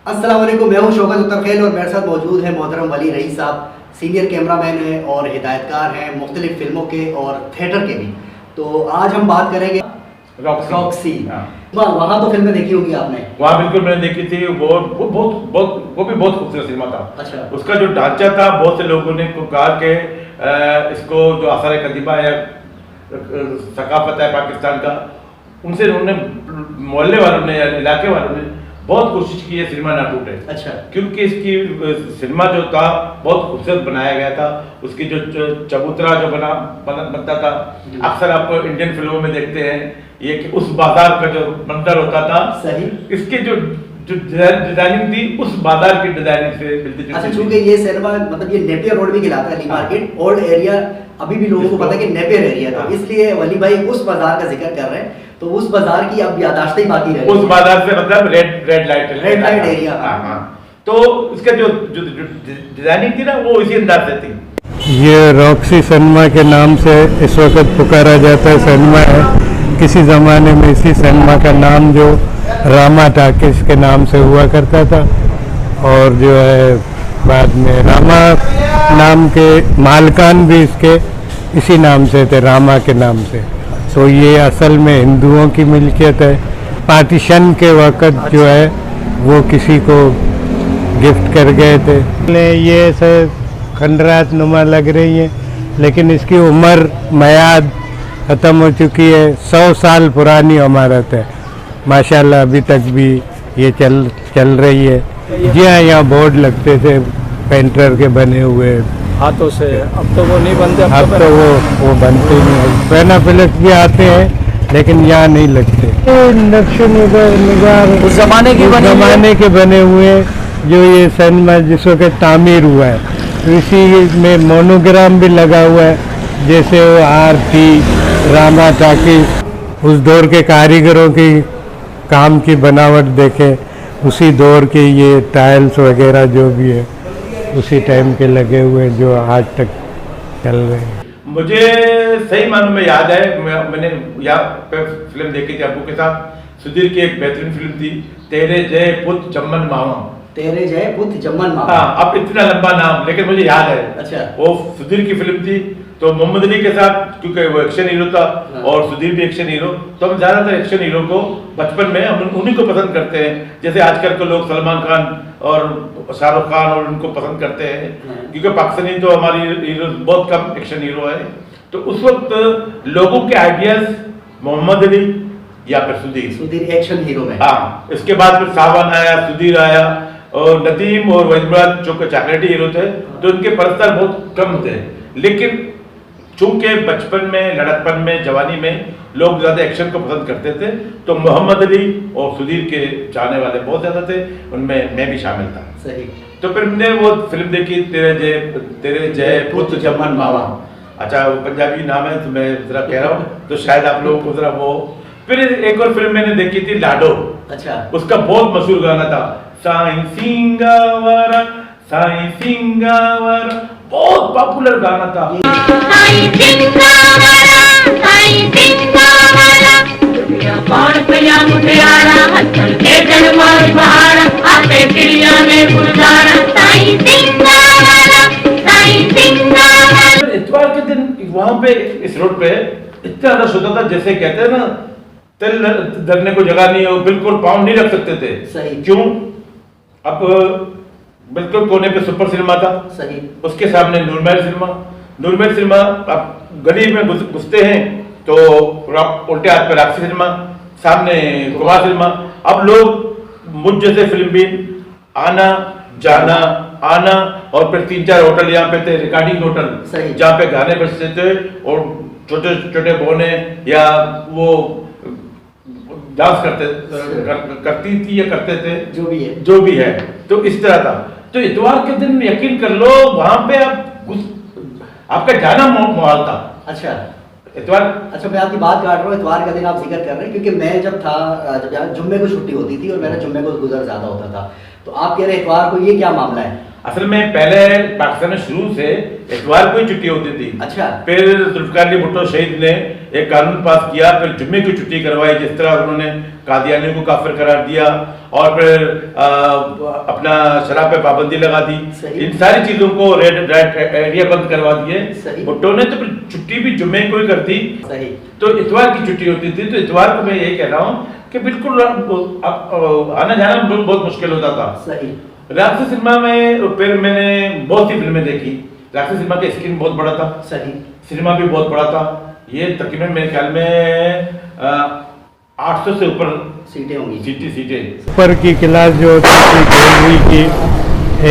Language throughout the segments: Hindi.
अस्सलाम वालेकुम, मैं हूं शौकत उत्तरखेल और मेरे साथ मौजूद है मोहतरम वली रईस साहब। सीनियर कैमरामैन हैं और हिदायतकार हैं मुख्तलिफ फिल्मों के और थिएटर के भी। तो आज हम बात करेंगे रॉक्सी। वहाँ तो फिल्में देखी होगी आपने? वहाँ बिल्कुल मैंने देखी थी। वो भी बहुत खूबसूरत सिनेमा था। अच्छा। उसका जो ढांचा था, बहुत से लोगों ने कहा कि इसको जो आसार कदीमा है, सकाफत है पाकिस्तान का, उनसे उन्होंने मोहल्ले वालों ने या इलाके वालों ने बहुत कोशिश की है सिनेमा ना टूटे। अच्छा। क्योंकि इसकी सिनेमा जो था बहुत खूबसूरत बनाया गया था। उसकी जो चबूतरा जो बनता था, अक्सर आप इंडियन फिल्मों में देखते हैं ये कि उस बाजार का जो मंजर होता था, सही इसके जो डिजाइनिंग थी उस बाजार की डिजाइनिंग से मिलती जुलती। अच्छा, चूंकि ये सिनेमा मतलब ये नेपियर रोड भी कहलाता है, ली मार्केट ओल्ड एरिया, अभी भी लोगों को पता है कि नेपियर एरिया था, इसलिए वली भाई उस बाजार का जिक्र कर रहे हैं। तो उस बाजार की अब याददाश्त ही बाकी रही। उस बाजार से मतलब रेड लाइट एरिया। हाँ। तो इसका जो डिजाइनिंग थी ना, वो इसी अंदाज से थी। ये रॉक्सी सिनेमा के नाम से इस वक्त पुकारा जाता है सिनेमा है। किसी ज़माने में इसी सिनेमा का नाम जो रामा टाकिस के नाम से हुआ करता था, और जो है बाद में रामा नाम के मालकान भी इसके इसी नाम से थे, रामा के नाम से। तो ये असल में हिंदुओं की मिल्कियत है। पार्टीशन के वक़्त जो है वो किसी को गिफ्ट कर गए थे। ये से खंडरात नुमा लग रही है, लेकिन इसकी उम्र मयाद ख़त्म हो चुकी है। 100 साल पुरानी इमारत है माशाल्लाह, अभी तक भी ये चल रही है। जी हाँ, यहाँ बोर्ड लगते थे पेंटर के बने हुए हाथों से, अब तो वो नहीं बनते। अब तो वो बनते नहीं। पेनाफिलिक्स भी आते हैं लेकिन यहाँ नहीं लगते। नक्शे निगार उस जमाने के बने हुए जो ये सिनेमा जिस वक्त तामीर हुआ है, तो इसी में मोनोग्राम भी लगा हुआ है, जैसे वो आरती रामा टाकिस। उस दौर के कारीगरों की काम की बनावट देखें, उसी दौर के ये टाइल्स वगैरह जो भी है उसी टाइम के लगे हुए जो आज तक चल रहे हैं। मुझे सही मानों में याद है, मैंने यहाँ पे फिल्म देखी थी अबू के साथ। सुधीर की एक बेहतरीन फिल्म थी, तेरे जय पुत जम्मन मामा। तेरे जय पुत जम्मन मामा। हाँ, अब इतना लंबा नाम लेकिन मुझे याद है। अच्छा। वो सुधीर की फिल्म थी, तो मोहम्मद अली के साथ, क्योंकि वो एक्शन हीरो था और सुधीर भी एक्शन हीरो, तो हम ज्यादातर एक्शन हीरो को बचपन में हम उन्हीं को पसंद करते हैं। जैसे आजकल के लोग सलमान खान और शाहरुख खान और उनको पसंद करते हैं, क्योंकि पाकिस्तानी तो हमारी हीरो बहुत कम एक्शन हीरो है। तो उस वक्त लोगों के आइडियाज मोहम्मद अली या फिर सुधीर एक्शन हीरो में। हाँ, इसके बाद फिर सावन आया, सुधीर आया, और नदीम और वहीद जो चॉकलेटी हीरो थे, तो उनके परस्तर बहुत कम थे। लेकिन चूंकि बचपन में, लड़कपन में, जवानी में लोग ज्यादा एक्शन को पसंद करते थे, तो मोहम्मद अली और सुधीर के चाहने वाले बहुत ज्यादा थे, उनमें मैं भी शामिल था। सही। तो फिर मैंने वो फिल्म देखी, तेरे जय पुत जम्मन मामा। अच्छा, वो पंजाबी नाम है तो मैं जरा कह रहा हूँ, तो शायद आप लोगों को जरा वो। फिर एक और फिल्म मैंने देखी थी, लाडो। अच्छा। उसका बहुत मशहूर गाना था, साईं सिंगावरा साईं सिंगावरा, बहुत पॉपुलर गाना था। साईं सिंगावरा साईं सिंगावरा, दुनिया पार पिया मुटियारा, हसन के जनमार बहारा, आपे चिड़िया में गुलजारा, साईं सिंगावरा साईं सिंगावरा। इतवार के दिन वहां पे इस रोड पे इतना रश होता था, जैसे कहते हैं ना तिल धरने को जगह नहीं हो, बिल्कुल पाँव नहीं रख सकते थे। सही। क्यों? अब बिल्कुल कोने पे सुपर सिनेमा था। सही। उसके सामने नूरमहल सिनेमा। आप गली में घुसते हैं तो उल्टे हाथ पे रॉक्सी सिनेमा, सामने कुमार सिनेमा। अब लोग मुझ जैसे फिल्म भी आना जाना, और फिर 3-4 होटल यहाँ पे थे, रिकॉर्डिंग होटल, जहाँ पे गाने बजते थे और छोटे छोटे बहने या वो डांस करती थी या करते थे, जो भी है। तो इस तरह था। तो इतवार के दिन यकीन कर लो वहां पे आपका जाना माहौल था। अच्छा, इतवार। अच्छा, मैं आपकी बात काट रहा हूँ, इतवार का दिन आप जिक्र कर रहे हैं, क्योंकि मैं जब था, जब यहाँ जुम्मे को छुट्टी होती थी और मेरा जुम्मे को गुजर ज्यादा होता था, तो आप कह रहे हैं इतवार को, ये क्या मामला है? असल में पहले पाकिस्तान में शुरू से इतवार को ही छुट्टी होती थी। अच्छा। फिर जुल्फिकार अली भुट्टो शहीद ने एक कानून पास किया, फिर जुम्मे की छुट्टी करवाई, जिस तरह उन्होंने कादियानियों को काफिर करार दिया, और फिर अपना शराब पे पाबंदी लगा दी। इन सारी चीजों को रेड एरिया बंद करवा दिए। भुट्टो ने तो फिर छुट्टी भी जुम्मे को ही कर दी, तो इतवार की छुट्टी होती थी। तो इतवार को मैं यही कह रहा हूँ कि बिल्कुल आना जाना बहुत मुश्किल होता था। सही। राक्षस सिनेमा में फिर मैंने बहुत सी फिल्में देखी। राक्षस सिनेमा का स्क्रीन बहुत बड़ा था। सही। सिनेमा भी बहुत बड़ा था। ये तकरीबन मेरे ख्याल में 800 से ऊपर सीटें होंगी। सीटें ऊपर की क्लास जो होती थी गैलरी की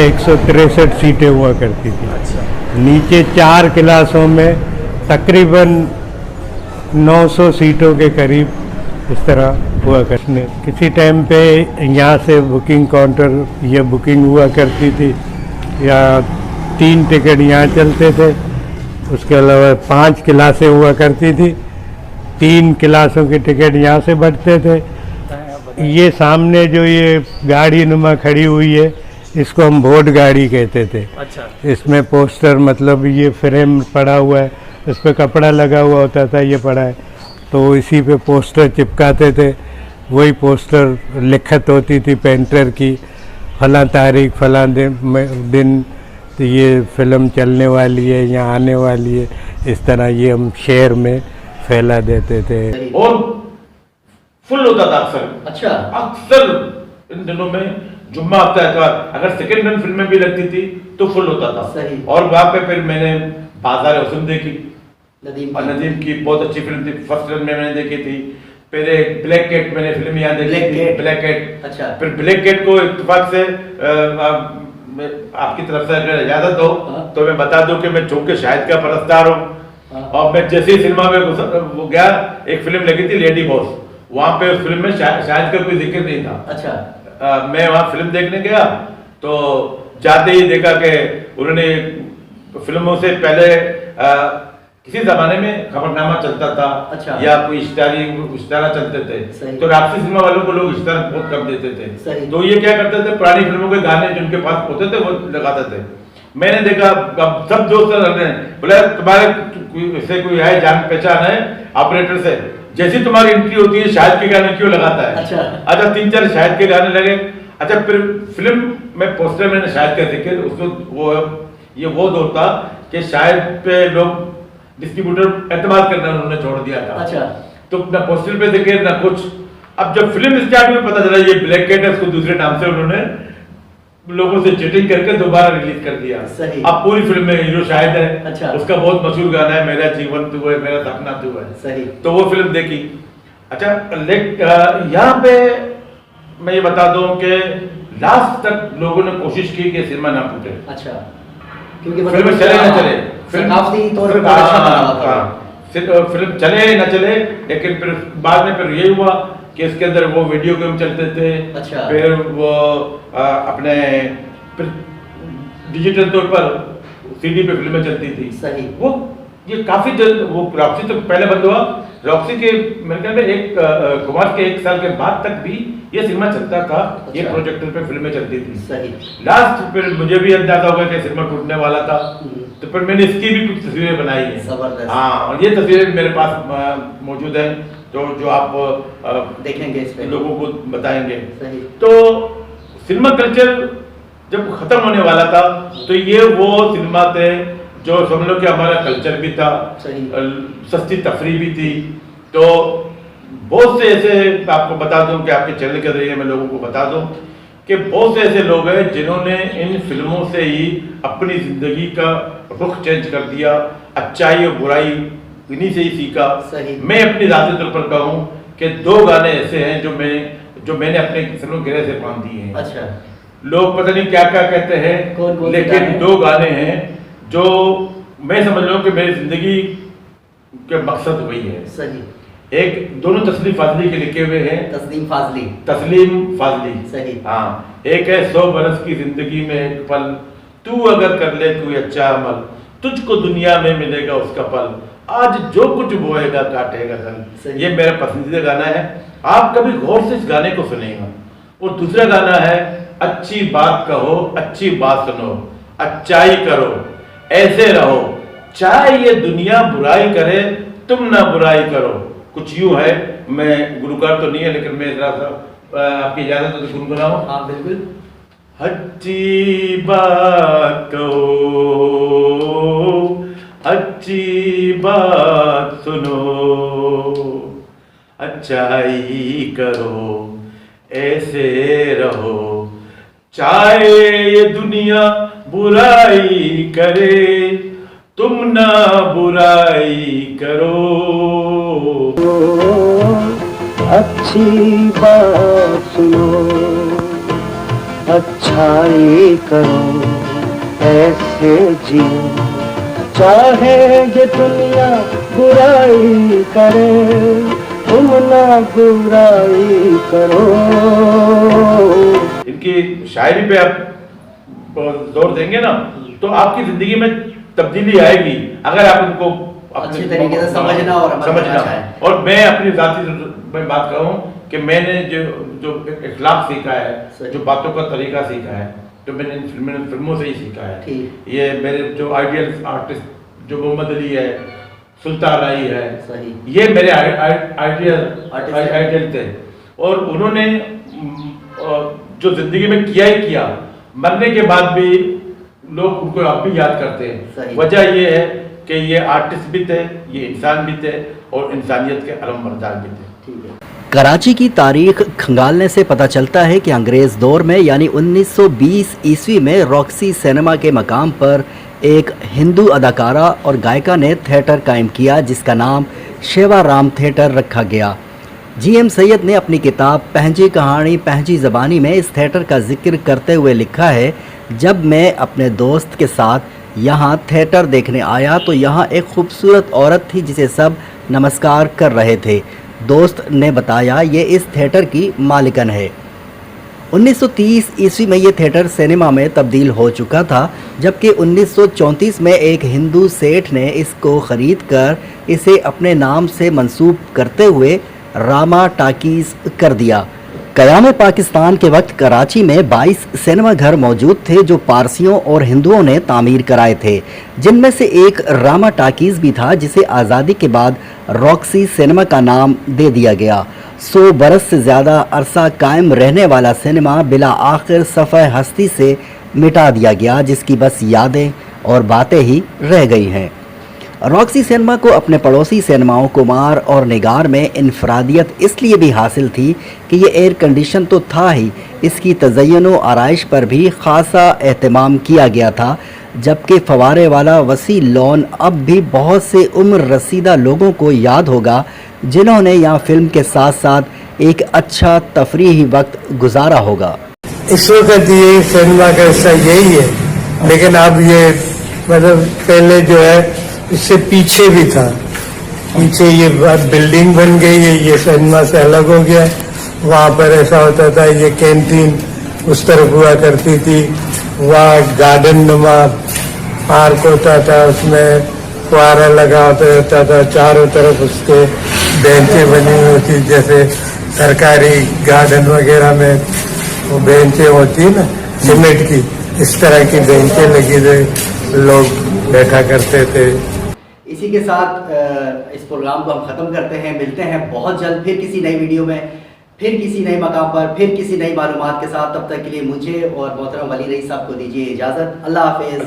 163 सीटें हुआ करती थी। अच्छा। नीचे 4 क्लासों में तकरीबन 900 सीटों के करीब इस तरह हुआ करने। किसी टाइम पे यहाँ से बुकिंग काउंटर ये बुकिंग हुआ करती थी, या 3 टिकट यहाँ चलते थे। उसके अलावा 5 क्लासें हुआ करती थी, 3 क्लासों के टिकट यहाँ से बढ़ते थे। ये सामने जो ये गाड़ी नुमा खड़ी हुई है, इसको हम वोट गाड़ी कहते थे। अच्छा। इसमें पोस्टर, मतलब ये फ्रेम पड़ा हुआ है, इस पर कपड़ा लगा हुआ होता था, ये पड़ा है, तो इसी पे पोस्टर चिपकाते थे। वही पोस्टर लिखत होती थी पेंटर की, फला तारीख फला दिन तो ये फिल्म चलने वाली है, यहाँ आने वाली है। इस तरह ये हम शहर में फैला देते थे। और फुल होता था अक्सर। अच्छा। अक्सर इन दिनों में जुम्मा हफ्ता इतवार, अगर सेकंड रन फिल्में भी लगती थी तो फुल होता था। सही। और वहाँ पे फिर मैंने बाजार हुस्न देखी, नदीम की बहुत अच्छी फिल्म थी। फर्स्ट रन में मैंने देखी थी। फिर एक ब्लैक कैट मैंने फिल्म यहाँ देखी थी, ब्लैक कैट। अच्छा। फिर ब्लैक कैट को इत्तेफाक से आपकी तरफ से अगर इजाजत हो तो मैं बता दूं कि मैं चूंकि शाहिद का परस्तार हूँ, और मैं जैसे ही सिनेमा में वो गया, एक फिल्म लगी थी लेडी बॉस, वहाँ पे उस फिल्म में शाहिद का कोई जिक्र नहीं था। अच्छा। मैं वहाँ फिल्म देखने गया तो जाते ही देखा कि उन्होंने फिल्मों से पहले किसी जमाने में खबरनामा चलता था। अच्छा। या कोई इश्तारा चलते थे, तो राक्षसी सिनेमा वालों को लोग इश्तारा बहुत कम देते थे। तो ये क्या करते थे, पुरानी फिल्मों के गाने जिनके पास होते थे वो लगाते थे। मैंने देखा अब सब दोस्त बोले तुम्हारे से कोई है जान पहचान है ऑपरेटर से, जैसी तुम्हारी एंट्री होती है शाहिद के गाने क्यों लगाता है। अच्छा 3-4 शाहिद के गाने लगे। अच्छा, फिर फिल्म में पोस्टर मैंने शाहिद का जिक्र, उसको वो दौर था कि शाहिद पे लोग डिस्ट्रीब्यूटर एतमाद करना उन्होंने छोड़ दिया था। अच्छा। तो ना पोस्टर पे दिखे ना कुछ। अब जब फिल्म स्टार्ट हुई पता चला ये ब्लैक कैट है, उसको दूसरे नाम से उन्होंने लोगों से चीटिंग करके दोबारा रिलीज कर दिया। सही। अब पूरी फिल्म में हीरो शाहिद है। अच्छा। उसका बहुत मशहूर गाना है मेरा जीवन तू है मेरा सपना तू है। सही। तो वो फिल्म देखी। अच्छा, यहाँ पे मैं ये बता दूं कि लास्ट तक लोगों ने कोशिश की कि सिनेमा ना टूटे। अच्छा। क्योंकि फिल्म चले ना चले, फिल्म चले ना चले, लेकिन फिर बाद में फिर ये हुआ कि इसके अंदर वो वीडियो गेम चलते थे। अच्छा। फिर वो अपने डिजिटल तौर पर सीडी पे फिल्में चलती थी। सही। वो ये काफी जल्द वो रॉक्सी तो पहले बंद हुआ। रॉक्सी के मेरे ख्याल में कुमार के 1 साल के बाद तक भी ये सिनेमा चलता था। अच्छा। ये प्रोजेक्टर पे फिल्में चलती थी। सही। लास्ट फिर मुझे भी अंदाजा हो गया कि सिनेमा टूटने वाला था, तो फिर मैंने इसकी भी कुछ तस्वीरें बनाई है। हाँ, और ये तस्वीरें मेरे पास मौजूद हैं जो आप देखेंगे, इस पे लोगों को बताएंगे। सही। तो सिनेमा कल्चर जब खत्म होने वाला था तो ये वो सिनेमा थे जो समझ लो कि हमारा कल्चर भी था, सस्ती तफरीह भी थी। तो बहुत से ऐसे आपको बता दूं कि आपके चैनल के जरिए मैं लोगों को बता दूं कि बहुत से ऐसे लोग हैं जिन्होंने इन फिल्मों से ही अपनी जिंदगी का रुख चेंज कर दिया, अच्छाई और बुराई इन्हीं से ही सीखा। मैं अपनी जाती तौर पर कहूँ कि 2 गाने ऐसे हैं जो मैंने अपने फिल्मों गिरे से बांध दिए हैं। अच्छा। लोग पता नहीं क्या क्या कहते हैं, लेकिन 2 गाने हैं जो मैं समझ रहा हूँ कि मेरी जिंदगी के मकसद वही है। सही। एक दोनों तस्लीम फाजली के लिखे हुए हैं। तस्लीम फाजली। सही। हाँ। एक है 100 बरस की जिंदगी में एक पल, तू अगर कर ले कोई अच्छा अमल, तुझको दुनिया में मिलेगा उसका पल, आज जो कुछ बोएगा काटेगा कल। ये मेरा पसंदीदा गाना है। आप कभी गौर से इस गाने को सुनेगा। और दूसरा गाना है अच्छी बात कहो, अच्छी बात सुनो, अच्छाई करो, ऐसे रहो, चाहे ये दुनिया बुराई करे, तुम ना बुराई करो। कुछ यूं है, मैं गुरुकार तो नहीं है लेकिन मैं जरा सा आपकी इजाजत हो तो गुनगुनाऊं। हाँ बिल्कुल। अच्छी बात कहो, अच्छी बात सुनो, अच्छाई करो, ऐसे रहो, चाहे ये दुनिया बुराई करे, तुम ना बुराई करो। अच्छी बात सुनो, अच्छाई करो, ऐसे जियो, चाहे ये दुनिया बुराई करे, तुम ना बुराई करो। इनकी शायरी पे आप जोर देंगे ना तो आपकी जिंदगी में तब्दीली आएगी, अगर आप उनको अच्छे तरीके से समझना और अमल करना चाहें। और मैं अपनी जाति में बात करूं कि मैंने जो इखलाक सीखा है, जो बातों का तरीका सीखा है, तो मैंने इन फिल्मों से ही सीखा है। ये मेरे जो आइडियल आर्टिस्ट जो मोहम्मद अली है, सुल्तान राई है, ये मेरे आइडियल थे। और उन्होंने जो जिंदगी में किया ही किया, मरने के बाद भी लोग उनको अब भी याद करते हैं। वजह ये है कि ये आर्टिस्ट भी थे, ये इंसान भी थे और इंसानियत के अलमबरदार भी थे। कराची की तारीख खंगालने से पता चलता है कि अंग्रेज दौर में यानी 1920 ईस्वी में रॉक्सी सिनेमा के मकाम पर एक हिंदू अदाकारा और गायिका ने थिएटर कायम किया जिसका नाम शेवाराम थिएटर रखा गया। GM सैयद ने अपनी किताब पहंजी कहानी पहंजी ज़बानी में इस थिएटर का जिक्र करते हुए लिखा है, जब मैं अपने दोस्त के साथ यहाँ थिएटर देखने आया तो यहाँ एक खूबसूरत औरत थी जिसे सब नमस्कार कर रहे थे। दोस्त ने बताया ये इस थिएटर की मालिकन है। 1930 ईस्वी में ये थिएटर सिनेमा में तब्दील हो चुका था, जबकि 1934 में एक हिंदू सेठ ने इसको ख़रीद कर इसे अपने नाम से मंसूब करते हुए रामा टाकीज़ कर दिया। क़याम पाकिस्तान के वक्त कराची में 22 सिनेमा घर मौजूद थे जो पारसियों और हिंदुओं ने तामीर कराए थे, जिनमें से एक रामा टाकीज़ भी था जिसे आज़ादी के बाद रॉक्सी सिनेमा का नाम दे दिया गया। 100 बरस से ज़्यादा अरसा कायम रहने वाला सिनेमा बिला आखिर सफ़ह हस्ती से मिटा दिया गया, जिसकी बस यादें और बातें ही रह गई हैं। रॉक्सी सिनेमा को अपने पड़ोसी सिनेमाओं कुमार और निगार में इनफरादियत इसलिए भी हासिल थी कि ये एयर कंडीशन तो था ही, इसकी तज़य्युन व आराइश पर भी ख़ासा एहतमाम किया गया था, जबकि फवारे वाला वसी लॉन अब भी बहुत से उम्र रसीदा लोगों को याद होगा जिन्होंने यहाँ फिल्म के साथ साथ एक अच्छा तफरीही वक्त गुजारा होगा। इस वक्त ये सिनेमा का हिस्सा यही है, लेकिन अब ये मतलब पहले जो है इससे पीछे भी था। पीछे ये बिल्डिंग बन गई है, ये सिनेमा से अलग हो गया। वहाँ पर ऐसा होता था, ये कैंटीन उस तरफ हुआ करती थी, वहाँ गार्डन नुमा पार्क होता था, उसमें फुआरा लगा होता था, चारों तरफ उसके बेंचें बनी हुई होती, जैसे सरकारी गार्डन वगैरह में वो बेंचें होती है ना सीमेंट की, इस तरह की बेंचें लगी थी, लोग बैठा करते थे। इसी के साथ इस प्रोग्राम को हम ख़त्म करते हैं। मिलते हैं बहुत जल्द फिर किसी नई वीडियो में, फिर किसी नए मकाम पर, फिर किसी नई मालूमात के साथ। तब तक के लिए मुझे और मोहतरम वली रईस साहब को दीजिए इजाज़त। अल्लाह हाफ़िज़।